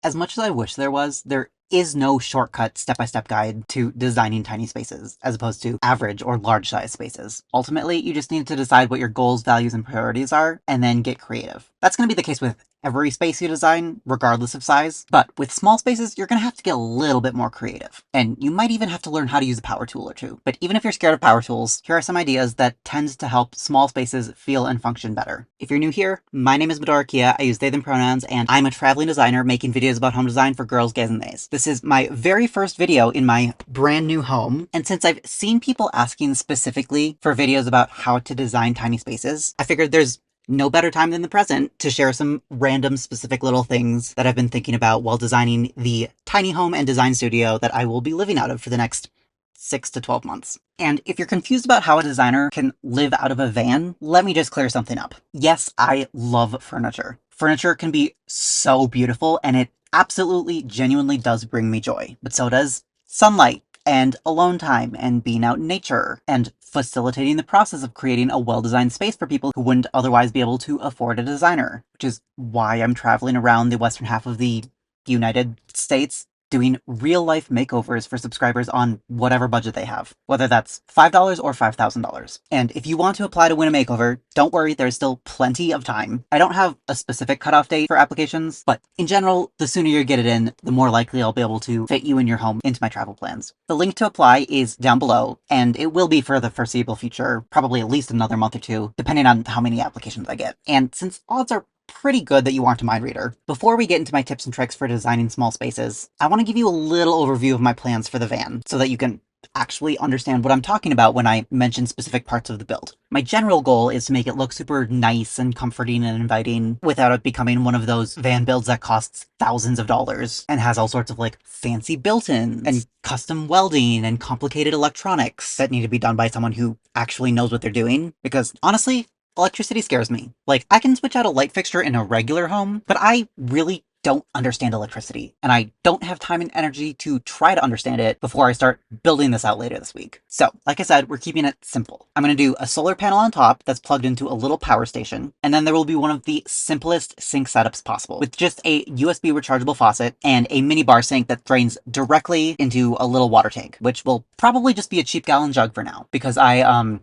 As much as I wish there is no shortcut step-by-step guide to designing tiny spaces, as opposed to average or large-size spaces. Ultimately, you just need to decide what your goals, values, and priorities are, and then get creative. That's going to be the case with every space you design, regardless of size. But with small spaces, you're going to have to get a little bit more creative. And you might even have to learn how to use a power tool or two. But even if you're scared of power tools, here are some ideas that tend to help small spaces feel and function better. If you're new here, my name is Medora. I use they, them pronouns, and I'm a traveling designer making videos about home design for girls, gays, and theys. This is my very first video in my brand new home. And since I've seen people asking specifically for videos about how to design tiny spaces, I figured there's no better time than the present to share some random specific little things that I've been thinking about while designing the tiny home and design studio that I will be living out of for the next 6 to 12 months. And if you're confused about how a designer can live out of a van, let me just clear something up. Yes, I love furniture. Furniture can be so beautiful, and it absolutely, genuinely does bring me joy. But so does sunlight, and alone time, and being out in nature, and facilitating the process of creating a well-designed space for people who wouldn't otherwise be able to afford a designer, which is why I'm traveling around the western half of the United States doing real-life makeovers for subscribers on whatever budget they have, whether that's $5 or $5,000. And if you want to apply to win a makeover, don't worry, there's still plenty of time. I don't have a specific cutoff date for applications, but in general, the sooner you get it in, the more likely I'll be able to fit you and your home into my travel plans. The link to apply is down below, and it will be for the foreseeable future, probably at least another month or two, depending on how many applications I get. And since odds are pretty good that you aren't a mind reader, before we get into my tips and tricks for designing small spaces, I want to give you a little overview of my plans for the van so that you can actually understand what I'm talking about when I mention specific parts of the build. My general goal is to make it look super nice and comforting and inviting without it becoming one of those van builds that costs thousands of dollars and has all sorts of like fancy built-ins and custom welding and complicated electronics that need to be done by someone who actually knows what they're doing. Because honestly, electricity scares me. Like, I can switch out a light fixture in a regular home, but I really don't understand electricity, and I don't have time and energy to try to understand it before I start building this out later this week. So, like I said, we're keeping it simple. I'm going to do a solar panel on top that's plugged into a little power station, and then there will be one of the simplest sink setups possible, with just a USB rechargeable faucet and a mini bar sink that drains directly into a little water tank, which will probably just be a cheap gallon jug for now, because I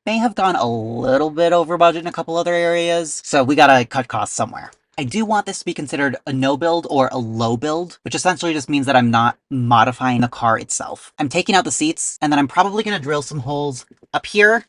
may have gone a little bit over budget in a couple other areas, so we gotta cut costs somewhere. I do want this to be considered a no build or a low build, which essentially just means that I'm not modifying the car itself. I'm taking out the seats, and then I'm probably gonna drill some holes up here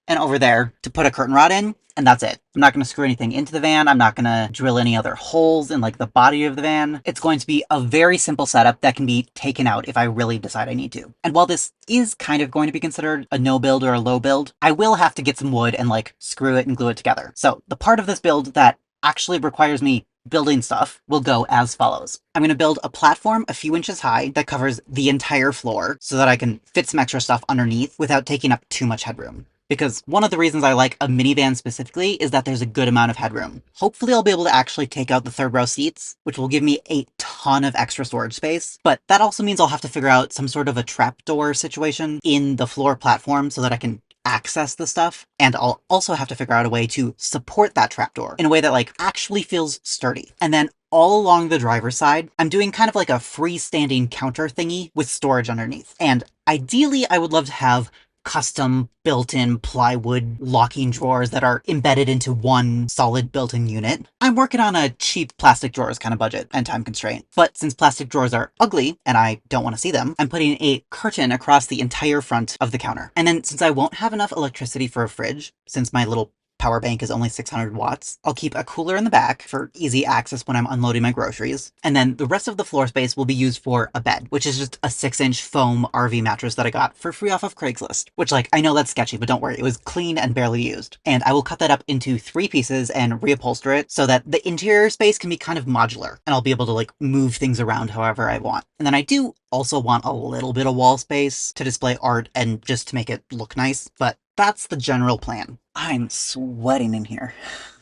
and over there to put a curtain rod in, and that's it. I'm not going to screw anything into the van. I'm not going to drill any other holes in like the body of the van. It's going to be a very simple setup that can be taken out if I really decide I need to. And while this is kind of going to be considered a no build or a low build, I will have to get some wood and like screw it and glue it together. So the part of this build that actually requires me building stuff will go as follows. I'm going to build a platform a few inches high that covers the entire floor so that I can fit some extra stuff underneath without taking up too much headroom. Because one of the reasons I like a minivan specifically is that there's a good amount of headroom. Hopefully I'll be able to actually take out the third row seats, which will give me a ton of extra storage space. But that also means I'll have to figure out some sort of a trapdoor situation in the floor platform so that I can access the stuff. And I'll also have to figure out a way to support that trapdoor in a way that like actually feels sturdy. And then all along the driver's side, I'm doing kind of like a freestanding counter thingy with storage underneath. And ideally I would love to have custom built-in plywood locking drawers that are embedded into one solid built-in unit. I'm working on a cheap plastic drawers kind of budget and time constraint, but since plastic drawers are ugly and I don't want to see them, I'm putting a curtain across the entire front of the counter. And then since I won't have enough electricity for a fridge, since my little power bank is only 600 watts, I'll keep a cooler in the back for easy access when I'm unloading my groceries. And then the rest of the floor space will be used for a bed, which is just a 6-inch foam RV mattress that I got for free off of Craigslist. Which, like, I know that's sketchy, but don't worry, it was clean and barely used. And I will cut that up into 3 pieces and reupholster it so that the interior space can be kind of modular, and I'll be able to, like, move things around however I want. And then I do also want a little bit of wall space to display art and just to make it look nice, but that's the general plan. I'm sweating in here.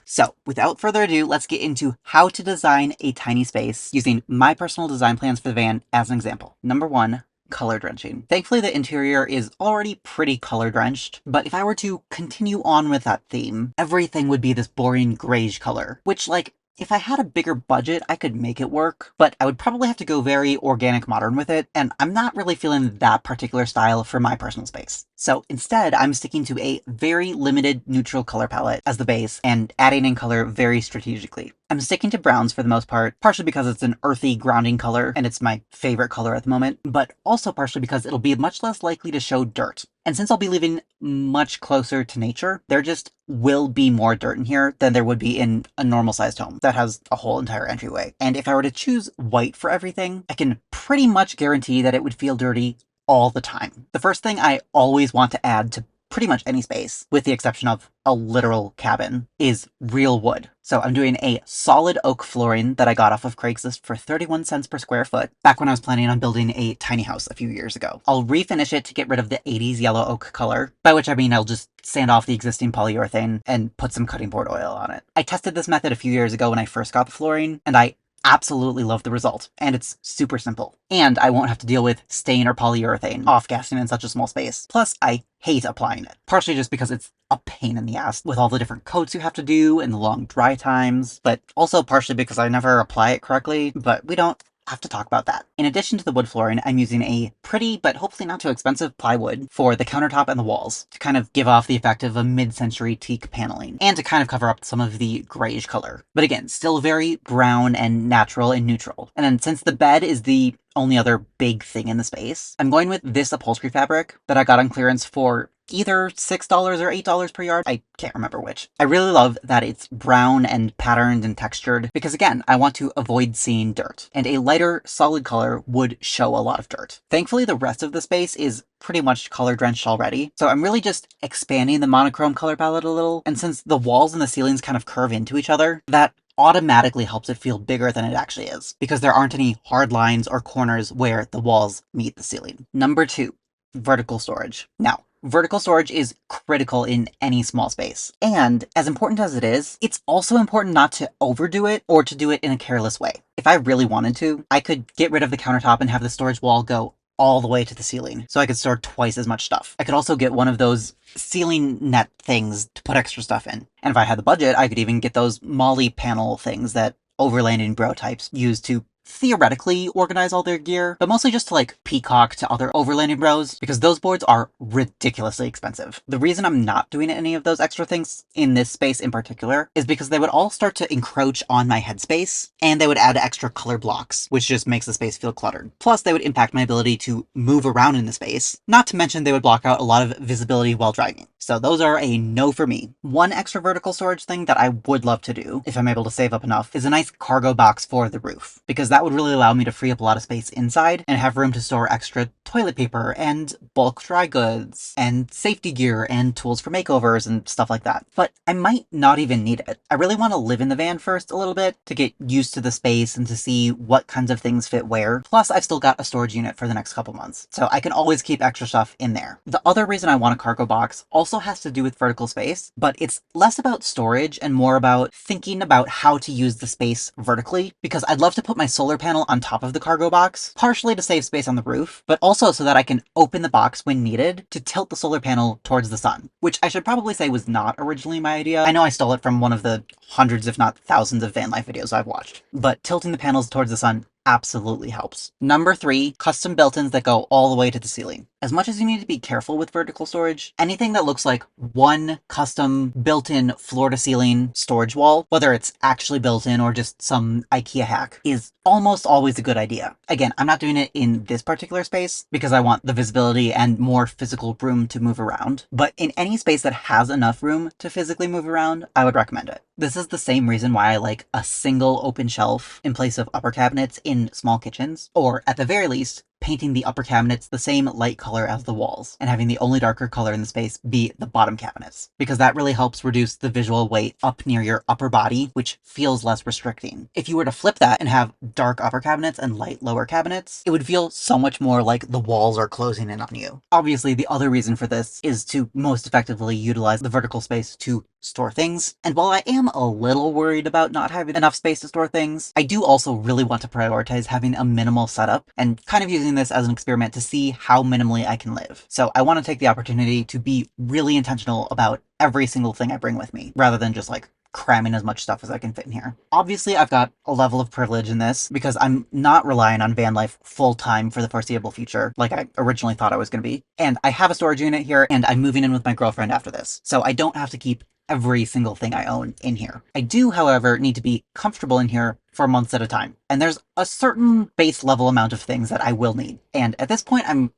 So, without further ado, let's get into how to design a tiny space using my personal design plans for the van as an example. Number 1, color drenching. Thankfully, the interior is already pretty color drenched, but if I were to continue on with that theme, everything would be this boring grayish color, which, like, If I had a bigger budget, I could make it work, but I would probably have to go very organic modern with it, and I'm not really feeling that particular style for my personal space. So instead, I'm sticking to a very limited neutral color palette as the base and adding in color very strategically. I'm sticking to browns for the most part, partially because it's an earthy, grounding color, and it's my favorite color at the moment, but also partially because it'll be much less likely to show dirt. And since I'll be living much closer to nature, there just will be more dirt in here than there would be in a normal sized home that has a whole entire entryway. And if I were to choose white for everything, I can pretty much guarantee that it would feel dirty all the time. The first thing I always want to add to pretty much any space, with the exception of a literal cabin, is real wood. So I'm doing a solid oak flooring that I got off of Craigslist for 31 cents per square foot back when I was planning on building a tiny house a few years ago. I'll refinish it to get rid of the 80s yellow oak color, by which I mean I'll just sand off the existing polyurethane and put some cutting board oil on it. I tested this method a few years ago when I first got the flooring, and I absolutely love the result, and it's super simple. And I won't have to deal with stain or polyurethane off-gassing in such a small space. Plus, I hate applying it, partially just because it's a pain in the ass with all the different coats you have to do and the long dry times, but also partially because I never apply it correctly, but we don't have to talk about that. In addition to the wood flooring, I'm using a pretty, but hopefully not too expensive plywood for the countertop and the walls to kind of give off the effect of a mid-century teak paneling and to kind of cover up some of the grayish color. But again, still very brown and natural and neutral. And then since the bed is the only other big thing in the space, I'm going with this upholstery fabric that I got on clearance for either $6 or $8 per yard. I can't remember which. I really love that it's brown and patterned and textured because, again, I want to avoid seeing dirt, and a lighter, solid color would show a lot of dirt. Thankfully, the rest of the space is pretty much color drenched already, so I'm really just expanding the monochrome color palette a little, and since the walls and the ceilings kind of curve into each other, that automatically helps it feel bigger than it actually is, because there aren't any hard lines or corners where the walls meet the ceiling. Number 2, vertical storage. Now, vertical storage is critical in any small space. And as important as it is, it's also important not to overdo it or to do it in a careless way. If I really wanted to, I could get rid of the countertop and have the storage wall go all the way to the ceiling, so I could store twice as much stuff. I could also get one of those ceiling net things to put extra stuff in. And if I had the budget, I could even get those Molly panel things that overlanding bro types use to theoretically organize all their gear, but mostly just to like peacock to other overlanding bros, because those boards are ridiculously expensive. The reason I'm not doing any of those extra things in this space in particular is because they would all start to encroach on my headspace, and they would add extra color blocks, which just makes the space feel cluttered. Plus, they would impact my ability to move around in the space, not to mention they would block out a lot of visibility while driving. So those are a no for me. One extra vertical storage thing that I would love to do, if I'm able to save up enough, is a nice cargo box for the roof, because that would really allow me to free up a lot of space inside and have room to store extra toilet paper and bulk dry goods and safety gear and tools for makeovers and stuff like that. But I might not even need it. I really want to live in the van first a little bit to get used to the space and to see what kinds of things fit where. Plus, I've still got a storage unit for the next couple months, so I can always keep extra stuff in there. The other reason I want a cargo box also has to do with vertical space, but it's less about storage and more about thinking about how to use the space vertically, because I'd love to put my solar panel on top of the cargo box, partially to save space on the roof, but also so that I can open the box when needed to tilt the solar panel towards the sun, which I should probably say was not originally my idea. I know I stole it from one of the hundreds if not thousands of van life videos I've watched, but tilting the panels towards the sun absolutely helps. Number 3, custom built-ins that go all the way to the ceiling. As much as you need to be careful with vertical storage, anything that looks like one custom built-in floor-to-ceiling storage wall, whether it's actually built-in or just some IKEA hack, is almost always a good idea. Again, I'm not doing it in this particular space because I want the visibility and more physical room to move around, but in any space that has enough room to physically move around, I would recommend it. This is the same reason why I like a single open shelf in place of upper cabinets in small kitchens, or at the very least, painting the upper cabinets the same light color as the walls, and having the only darker color in the space be the bottom cabinets, because that really helps reduce the visual weight up near your upper body, which feels less restricting. If you were to flip that and have dark upper cabinets and light lower cabinets, it would feel so much more like the walls are closing in on you. Obviously, the other reason for this is to most effectively utilize the vertical space to store things, and while I am a little worried about not having enough space to store things, I do also really want to prioritize having a minimal setup and kind of using this as an experiment to see how minimally I can live. So I want to take the opportunity to be really intentional about every single thing I bring with me, rather than just like cramming as much stuff as I can fit in here. Obviously, I've got a level of privilege in this because I'm not relying on van life full time for the foreseeable future like I originally thought I was going to be. And I have a storage unit here and I'm moving in with my girlfriend after this. So I don't have to keep every single thing I own in here. I do, however, need to be comfortable in here for months at a time. And there's a certain base level amount of things that I will need. And at this point, I'm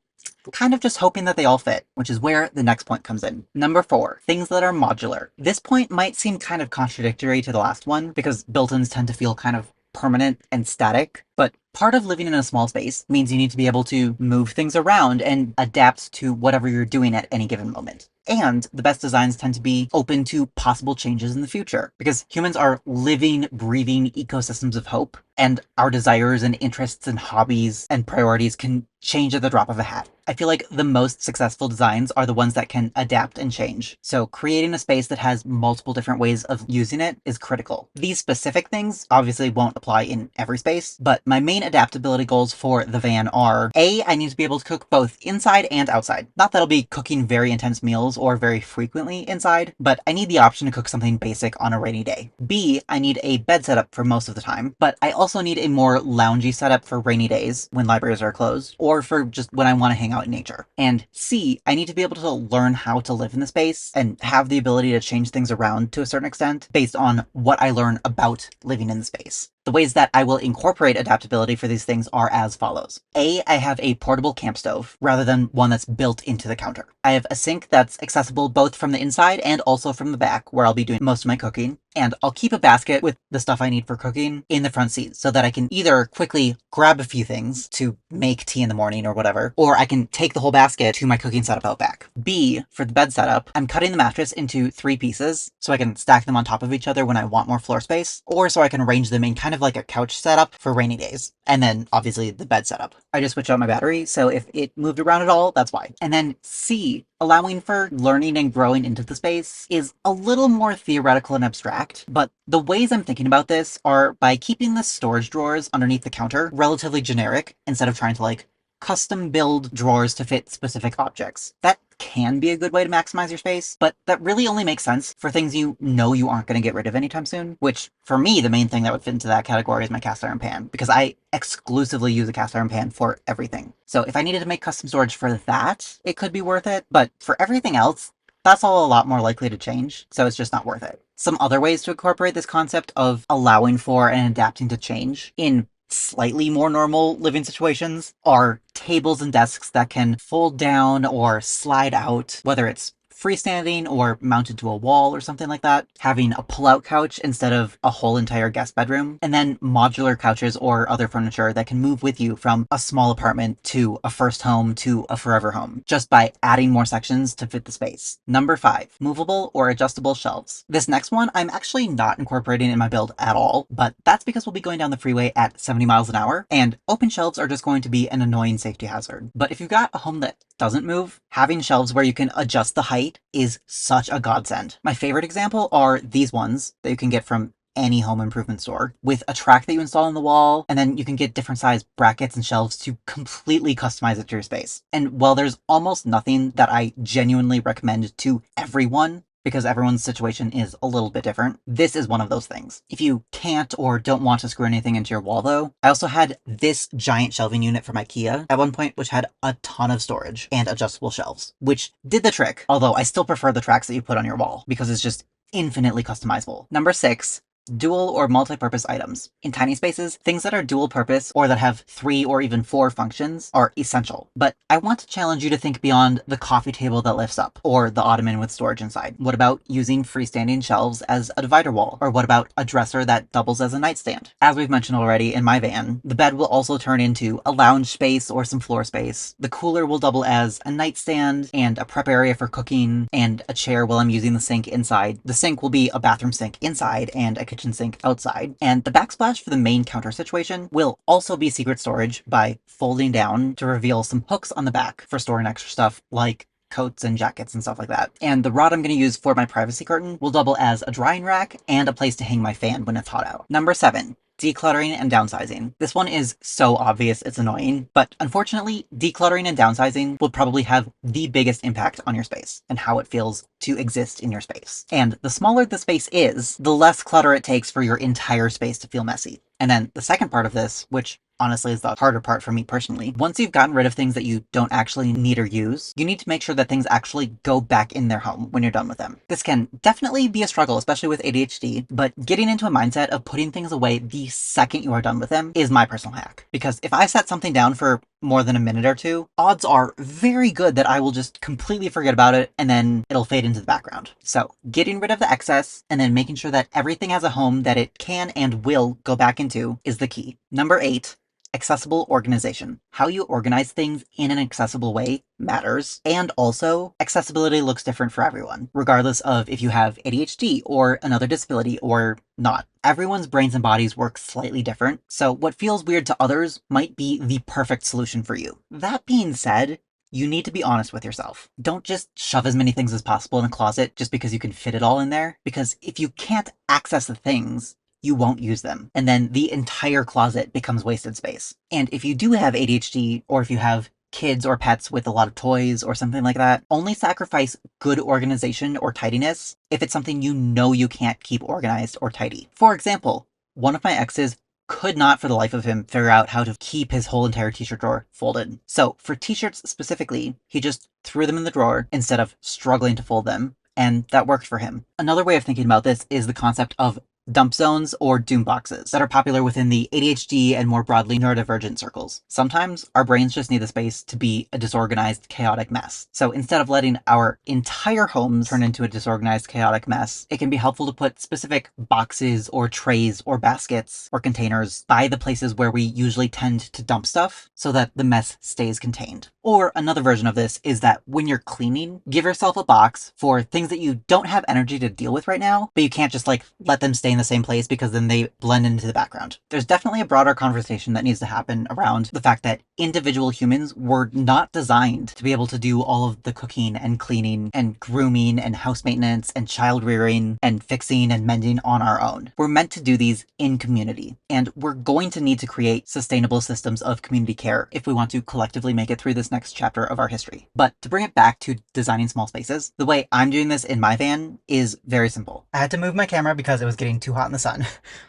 kind of just hoping that they all fit, which is where the next point comes in. Number 4, things that are modular. This point might seem kind of contradictory to the last one because built-ins tend to feel kind of permanent and static, but part of living in a small space means you need to be able to move things around and adapt to whatever you're doing at any given moment. And the best designs tend to be open to possible changes in the future because humans are living, breathing ecosystems of hope, and our desires and interests and hobbies and priorities can change at the drop of a hat. I feel like the most successful designs are the ones that can adapt and change. So creating a space that has multiple different ways of using it is critical. These specific things obviously won't apply in every space, but my main adaptability goals for the van are A, I need to be able to cook both inside and outside. Not that I'll be cooking very intense meals or very frequently inside, but I need the option to cook something basic on a rainy day. B, I need a bed setup for most of the time, but I also need a more loungy setup for rainy days when libraries are closed, or for just when I want to hang out in nature. And C, I need to be able to learn how to live in the space and have the ability to change things around to a certain extent based on what I learn about living in the space. The ways that I will incorporate adaptability for these things are as follows. A, I have a portable camp stove rather than one that's built into the counter. I have a sink that's accessible both from the inside and also from the back where I'll be doing most of my cooking. And I'll keep a basket with the stuff I need for cooking in the front seat so that I can either quickly grab a few things to make tea in the morning or whatever, or I can take the whole basket to my cooking setup out back. B, for the bed setup, I'm cutting the mattress into 3 pieces so I can stack them on top of each other when I want more floor space, or so I can arrange them in kind of like a couch setup for rainy days. And then obviously the bed setup. I just switched out my battery, so if it moved around at all, that's why. And then C, allowing for learning and growing into the space is a little more theoretical and abstract, but the ways I'm thinking about this are by keeping the storage drawers underneath the counter relatively generic instead of trying to like custom build drawers to fit specific objects. That can be a good way to maximize your space, but that really only makes sense for things you know you aren't going to get rid of anytime soon, which for me, the main thing that would fit into that category is my cast iron pan, because I exclusively use a cast iron pan for everything. So if I needed to make custom storage for that, it could be worth it, but for everything else, that's all a lot more likely to change, so it's just not worth it. Some other ways to incorporate this concept of allowing for and adapting to change in slightly more normal living situations are tables and desks that can fold down or slide out, whether it's freestanding or mounted to a wall or something like that, having a pull-out couch instead of a whole entire guest bedroom, and then modular couches or other furniture that can move with you from a small apartment to a first home to a forever home, just by adding more sections to fit the space. Number 5, movable or adjustable shelves. This next one I'm actually not incorporating in my build at all, but that's because we'll be going down the freeway at 70 miles an hour, and open shelves are just going to be an annoying safety hazard. But if you've got a home that doesn't move, having shelves where you can adjust the height is such a godsend. My favorite example are these ones that you can get from any home improvement store with a track that you install on the wall, and then you can get different size brackets and shelves to completely customize it to your space. And while there's almost nothing that I genuinely recommend to everyone, because everyone's situation is a little bit different, this is one of those things. If you can't or don't want to screw anything into your wall though, I also had this giant shelving unit from IKEA at one point, which had a ton of storage and adjustable shelves, which did the trick, although I still prefer the tracks that you put on your wall because it's just infinitely customizable. Number 6, dual or multi-purpose items. In tiny spaces, things that are dual purpose or that have 3 or even 4 functions are essential. But I want to challenge you to think beyond the coffee table that lifts up or the ottoman with storage inside. What about using freestanding shelves as a divider wall? Or what about a dresser that doubles as a nightstand? As we've mentioned already, in my van, the bed will also turn into a lounge space or some floor space. The cooler will double as a nightstand and a prep area for cooking and a chair while I'm using the sink inside. The sink will be a bathroom sink inside and a kitchen sink outside, and the backsplash for the main counter situation will also be secret storage by folding down to reveal some hooks on the back for storing extra stuff like coats and jackets and stuff like that. And the rod I'm going to use for my privacy curtain will double as a drying rack and a place to hang my fan when it's hot out. Number 7, Decluttering and downsizing. This one is so obvious it's annoying, but unfortunately, decluttering and downsizing will probably have the biggest impact on your space and how it feels to exist in your space. And the smaller the space is, the less clutter it takes for your entire space to feel messy. And then the second part of this, which honestly is the harder part for me personally. Once you've gotten rid of things that you don't actually need or use, you need to make sure that things actually go back in their home when you're done with them. This can definitely be a struggle, especially with ADHD, but getting into a mindset of putting things away the second you are done with them is my personal hack. Because if I set something down for more than a minute or two, odds are very good that I will just completely forget about it and then it'll fade into the background. So getting rid of the excess and then making sure that everything has a home that it can and will go back into is the key. Number 8, accessible organization. How you organize things in an accessible way matters. And also, accessibility looks different for everyone, regardless of if you have ADHD or another disability or not. Everyone's brains and bodies work slightly different, so what feels weird to others might be the perfect solution for you. That being said, you need to be honest with yourself. Don't just shove as many things as possible in a closet just because you can fit it all in there, because if you can't access the things, you won't use them. And then the entire closet becomes wasted space. And if you do have ADHD, or if you have kids or pets with a lot of toys or something like that, only sacrifice good organization or tidiness if it's something you know you can't keep organized or tidy. For example, one of my exes could not for the life of him figure out how to keep his whole entire t-shirt drawer folded. So for t-shirts specifically, he just threw them in the drawer instead of struggling to fold them, and that worked for him. Another way of thinking about this is the concept of dump zones or doom boxes that are popular within the ADHD and more broadly neurodivergent circles. Sometimes our brains just need the space to be a disorganized, chaotic mess. So instead of letting our entire homes turn into a disorganized, chaotic mess, it can be helpful to put specific boxes or trays or baskets or containers by the places where we usually tend to dump stuff so that the mess stays contained. Or another version of this is that when you're cleaning, give yourself a box for things that you don't have energy to deal with right now, but you can't just let them stay in the same place because then they blend into the background. There's definitely a broader conversation that needs to happen around the fact that individual humans were not designed to be able to do all of the cooking and cleaning and grooming and house maintenance and child rearing and fixing and mending on our own. We're meant to do these in community, and we're going to need to create sustainable systems of community care if we want to collectively make it through this next chapter of our history. But to bring it back to designing small spaces, the way I'm doing this in my van is very simple. I had to move my camera because it was getting too hot in the sun,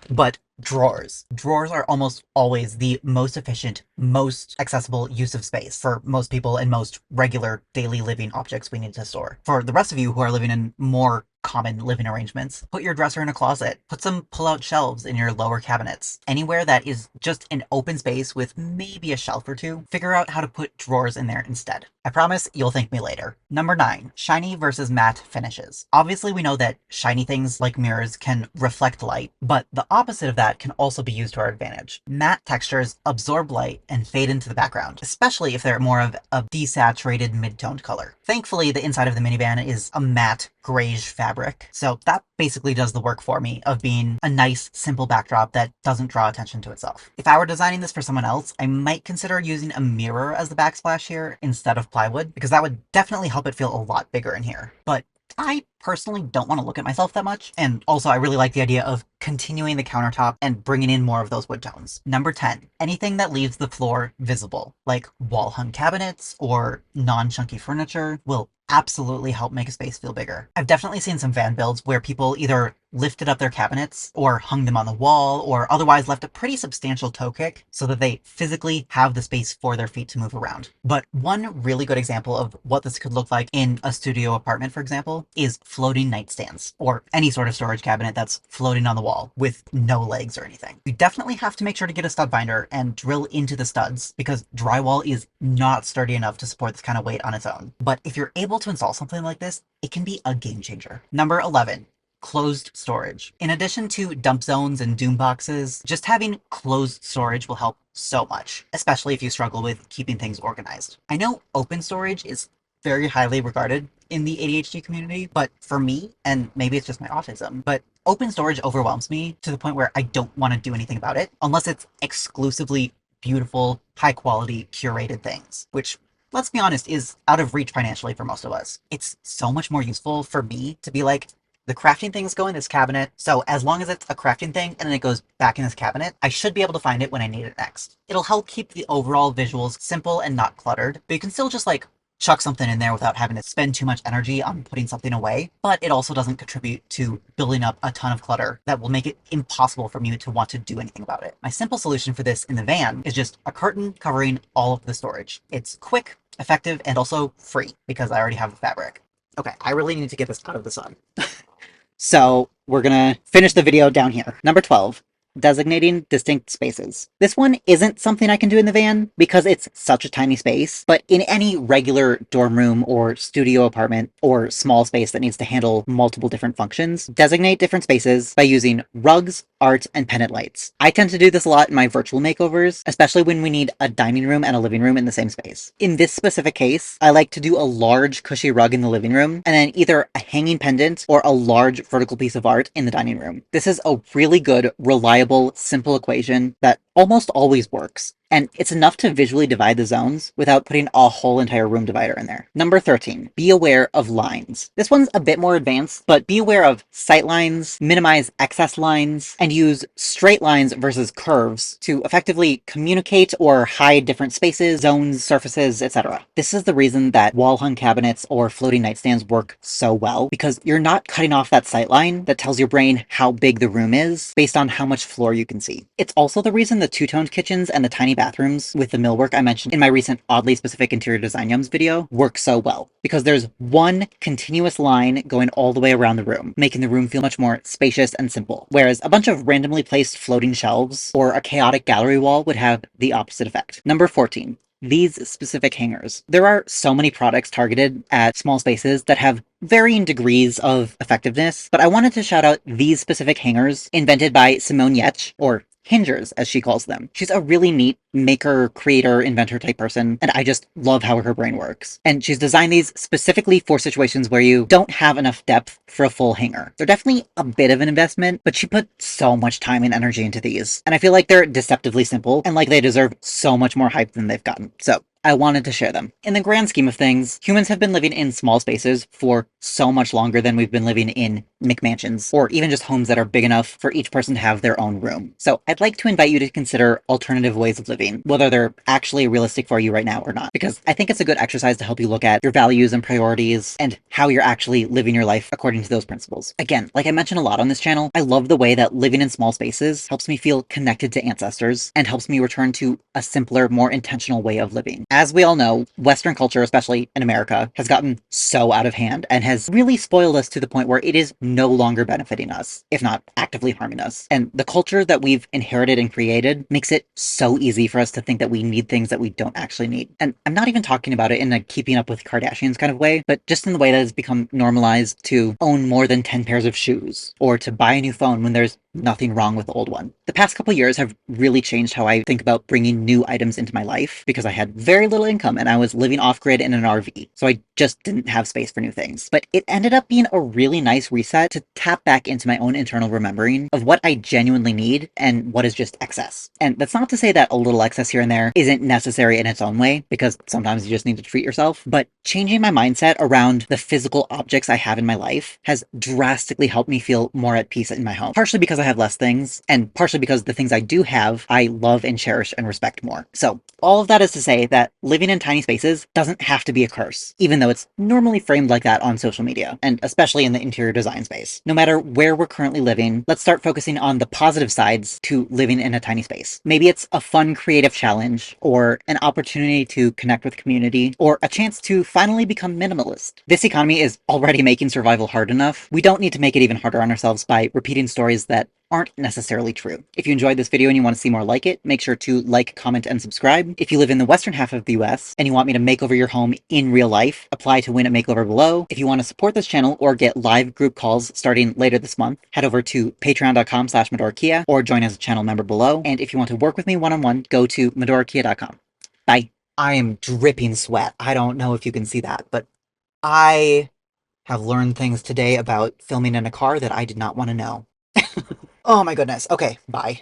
but drawers. Drawers are almost always the most efficient, most accessible use of space for most people and most regular daily living objects we need to store. For the rest of you who are living in more common living arrangements, put your dresser in a closet, put some pull-out shelves in your lower cabinets. Anywhere that is just an open space with maybe a shelf or two, figure out how to put drawers in there instead. I promise you'll thank me later. Number 9, shiny versus matte finishes. Obviously we know that shiny things like mirrors can reflect light, but the opposite of that can also be used to our advantage. Matte textures absorb light and fade into the background, especially if they're more of a desaturated mid-toned color. Thankfully, the inside of the minivan is a matte grayish fabric, so that basically does the work for me of being a nice, simple backdrop that doesn't draw attention to itself. If I were designing this for someone else, I might consider using a mirror as the backsplash here instead of plywood, because that would definitely help it feel a lot bigger in here. But I personally don't want to look at myself that much, and also I really like the idea of continuing the countertop and bringing in more of those wood tones. Number 10, anything that leaves the floor visible, like wall-hung cabinets or non-chunky furniture, will absolutely help make a space feel bigger. I've definitely seen some van builds where people either lifted up their cabinets or hung them on the wall or otherwise left a pretty substantial toe kick so that they physically have the space for their feet to move around. But one really good example of what this could look like in a studio apartment, for example, is floating nightstands or any sort of storage cabinet that's floating on the wall with no legs or anything. You definitely have to make sure to get a stud finder and drill into the studs because drywall is not sturdy enough to support this kind of weight on its own. But if you're able to install something like this, it can be a game changer. Number 11, closed storage. In addition to dump zones and doom boxes, just having closed storage will help so much, especially if you struggle with keeping things organized. I know open storage is very highly regarded in the ADHD community, but for me, and maybe it's just my autism, but open storage overwhelms me to the point where I don't want to do anything about it unless it's exclusively beautiful, high quality, curated things, which, let's be honest, is out of reach financially for most of us. It's so much more useful for me to be like, The crafting things go in this cabinet, so as long as it's a crafting thing and then it goes back in this cabinet, I should be able to find it when I need it next. It'll help keep the overall visuals simple and not cluttered, but you can still just like chuck something in there without having to spend too much energy on putting something away, but it also doesn't contribute to building up a ton of clutter that will make it impossible for me to want to do anything about it. My simple solution for this in the van is just a curtain covering all of the storage. It's quick, effective, and also free because I already have the fabric. Okay, I really need to get this out of the sun. So we're gonna finish the video down here. Number 12, designating distinct spaces. This one isn't something I can do in the van because it's such a tiny space, but in any regular dorm room or studio apartment or small space that needs to handle multiple different functions, designate different spaces by using rugs, art, and pendant lights. I tend to do this a lot in my virtual makeovers, especially when we need a dining room and a living room in the same space. In this specific case, I like to do a large cushy rug in the living room and then either a hanging pendant or a large vertical piece of art in the dining room. This is a really good, reliable, simple equation that almost always works. And it's enough to visually divide the zones without putting a whole entire room divider in there. Number 13, be aware of lines. This one's a bit more advanced, but be aware of sight lines, minimize excess lines, and use straight lines versus curves to effectively communicate or hide different spaces, zones, surfaces, etc. This is the reason that wall-hung cabinets or floating nightstands work so well, because you're not cutting off that sight line that tells your brain how big the room is based on how much floor you can see. It's also the reason the two-toned kitchens and the tiny bathrooms with the millwork I mentioned in my recent oddly specific interior design yums video work so well, because there's one continuous line going all the way around the room, making the room feel much more spacious and simple, whereas a bunch of randomly placed floating shelves or a chaotic gallery wall would have the opposite effect. Number 14, these specific hangers. There are so many products targeted at small spaces that have varying degrees of effectiveness, but I wanted to shout out these specific hangers invented by Simone Yetch, or hingers, as she calls them. She's a really neat maker, creator, inventor type person, and I just love how her brain works. And she's designed these specifically for situations where you don't have enough depth for a full hanger. They're definitely a bit of an investment, but she put so much time and energy into these. And I feel like they're deceptively simple and like they deserve so much more hype than they've gotten. So I wanted to share them. In the grand scheme of things, humans have been living in small spaces for so much longer than we've been living in McMansions, or even just homes that are big enough for each person to have their own room. So I'd like to invite you to consider alternative ways of living, whether they're actually realistic for you right now or not, because I think it's a good exercise to help you look at your values and priorities and how you're actually living your life according to those principles. Again, like I mentioned a lot on this channel, I love the way that living in small spaces helps me feel connected to ancestors and helps me return to a simpler, more intentional way of living. As we all know, Western culture, especially in America, has gotten so out of hand and has really spoiled us to the point where it is no longer benefiting us, if not actively harming us. And the culture that we've inherited and created makes it so easy for us to think that we need things that we don't actually need. And I'm not even talking about it in a keeping up with Kardashians kind of way, but just in the way that it's become normalized to own more than 10 pairs of shoes, or to buy a new phone when there's nothing wrong with the old one. The past couple years have really changed how I think about bringing new items into my life because I had very little income and I was living off-grid in an RV, so I just didn't have space for new things. But it ended up being a really nice reset to tap back into my own internal remembering of what I genuinely need and what is just excess. And that's not to say that a little excess here and there isn't necessary in its own way, because sometimes you just need to treat yourself, but changing my mindset around the physical objects I have in my life has drastically helped me feel more at peace in my home. Partially because I have less things, and partially because the things I do have, I love and cherish and respect more. So all of that is to say that living in tiny spaces doesn't have to be a curse, even though it's normally framed like that on social media, and especially in the interior design space. No matter where we're currently living, let's start focusing on the positive sides to living in a tiny space. Maybe it's a fun creative challenge, or an opportunity to connect with community, or a chance to finally become minimalist. This economy is already making survival hard enough. We don't need to make it even harder on ourselves by repeating stories that aren't necessarily true. If you enjoyed this video and you want to see more like it, make sure to like, comment, and subscribe. If you live in the western half of the US and you want me to make over your home in real life, apply to win a makeover below. If you want to support this channel or get live group calls starting later this month, head over to patreon.com/medorakia or join as a channel member below. And if you want to work with me one-on-one, go to medorakia.com. Bye. I am dripping sweat. I don't know if you can see that, but I have learned things today about filming in a car that I did not want to know. Oh my goodness. Okay, bye.